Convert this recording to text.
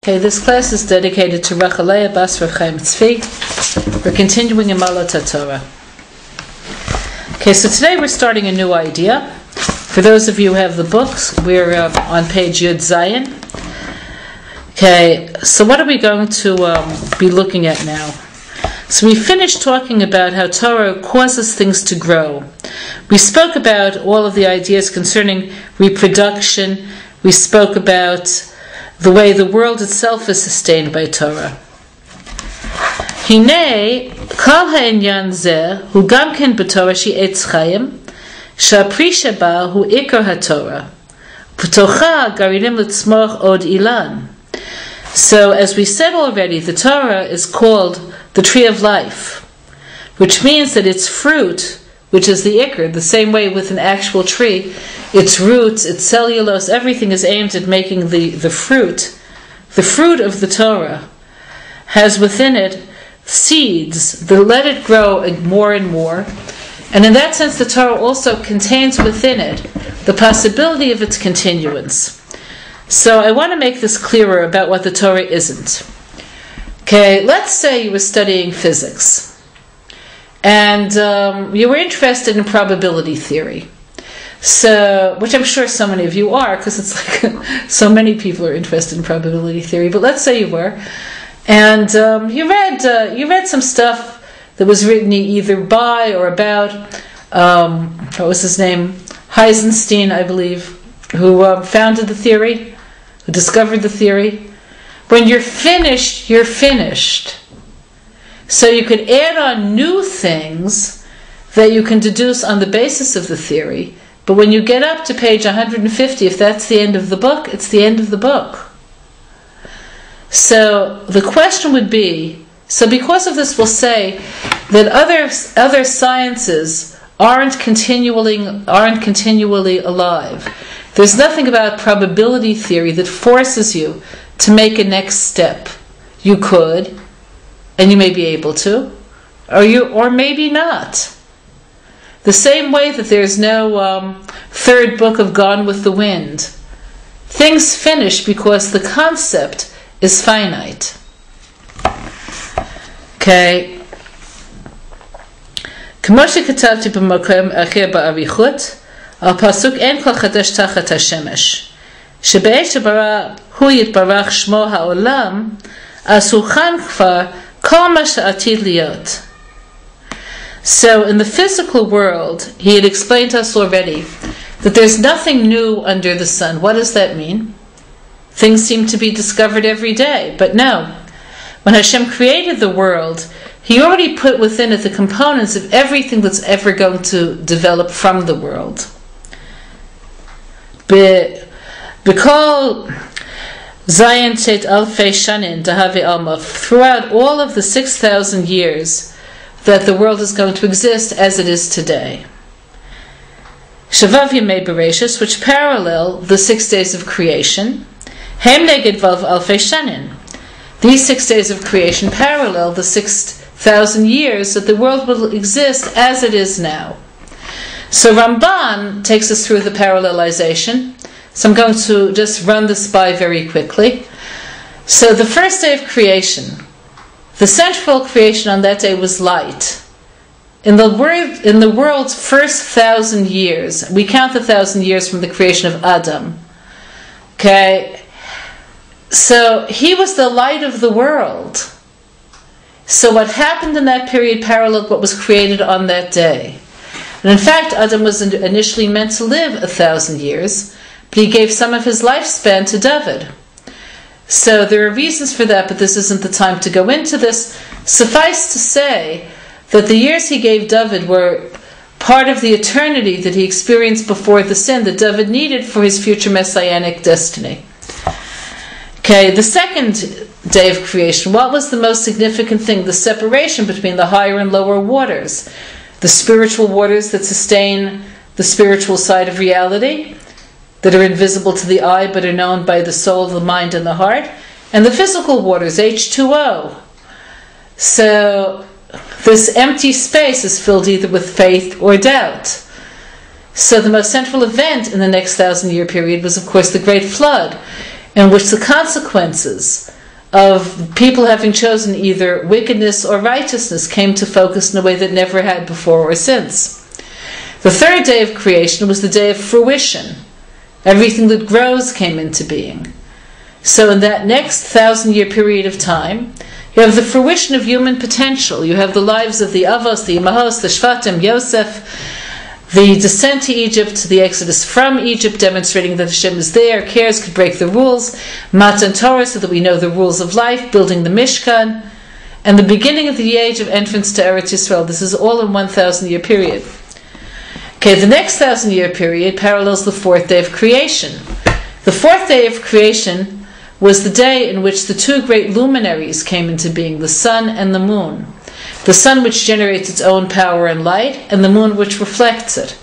Okay, this class is dedicated to Rachalea Bas Rav Chaim Tzvi. We're continuing in Maalos Hatorah. Okay, so today we're starting a new idea. For those of you who have the books, we're on page Yud Zayin. Okay, so what are we going to be looking at now? So we finished talking about how Torah causes things to grow. We spoke about all of the ideas concerning reproduction. We spoke about the way the world itself is sustained by Torah. Hine kol ha'inyan zeh hu gam ken b'Torah she etz chayim she'apri sheba hu ikar ha'Torah v'tocha garinim l'tzmoch od ilan. So, as we said already, the Torah is called the tree of life, which means that its fruit, which is the ikar, the same way with an actual tree, its roots, its cellulose, everything is aimed at making the fruit. The fruit of the Torah has within it seeds that let it grow more and more. And in that sense, the Torah also contains within it the possibility of its continuance. So I want to make this clearer about what the Torah isn't. Okay, let's say you were studying physics, and you were interested in probability theory. So, which I'm sure so many of you are, because it's like so many people are interested in probability theory. But let's say you were, and you read some stuff that was written either by or about what was his name, Heisenstein, I believe, who founded the theory, who discovered the theory. When you're finished, you're finished. So you could add on new things that you can deduce on the basis of the theory. But when you get up to page 150, if that's the end of the book, it's the end of the book. So the question would be, so because of this we'll say that other sciences aren't continually alive. There's nothing about probability theory that forces you to make a next step. You could, and you may be able to, or maybe not. The same way that there's no third book of Gone with the Wind. Things finish because the concept is finite. Okay. כמו שכתבתי במקום אחר באריכות, על פסוק אין כל חדש תחת השמש, שבעת שברא הוא יתברך שמו העולם, אז הוכן כבר כל מה שעתיד להיות. So in the physical world, he had explained to us already that there's nothing new under the sun. What does that mean? Things seem to be discovered every day. But no, when Hashem created the world, he already put within it the components of everything that's ever going to develop from the world. Throughout all of the 6,000 years that the world is going to exist as it is today. Shavav Yemei Bereshis, which parallel the 6 days of creation. Hem Neged Vav Alfei Shanin. These 6 days of creation parallel the 6,000 years that the world will exist as it is now. So Ramban takes us through the parallelization. So I'm going to just run this by very quickly. So the first day of creation, the central creation on that day was light. In the world's first 1,000 years, we count the 1,000 years from the creation of Adam. Okay, so he was the light of the world. So what happened in that period paralleled what was created on that day. And in fact, Adam was initially meant to live 1,000 years, but he gave some of his lifespan to David. So there are reasons for that, but this isn't the time to go into this. Suffice to say that the years he gave David were part of the eternity that he experienced before the sin that David needed for his future messianic destiny. Okay, the second day of creation, what was the most significant thing? The separation between the higher and lower waters. The spiritual waters that sustain the spiritual side of reality, that are invisible to the eye but are known by the soul, the mind, and the heart, and the physical waters, H2O. So this empty space is filled either with faith or doubt. So the most central event in the next 1,000-year period was, of course, the Great Flood, in which the consequences of people having chosen either wickedness or righteousness came to focus in a way that never had before or since. The third day of creation was the day of fruition. Everything that grows came into being. So in that next 1,000-year period of time, you have the fruition of human potential. You have the lives of the Avos, the Imahos, the Shvatim, Yosef, the descent to Egypt, the exodus from Egypt, demonstrating that Hashem is there, cares, could break the rules, Matan Torah, so that we know the rules of life, building the Mishkan, and the beginning of the age of entrance to Eretz Yisrael. This is all in 1,000-year period. Okay, the next 1,000-year period parallels the fourth day of creation. The fourth day of creation was the day in which the two great luminaries came into being, the sun and the moon. The sun which generates its own power and light, and the moon which reflects it.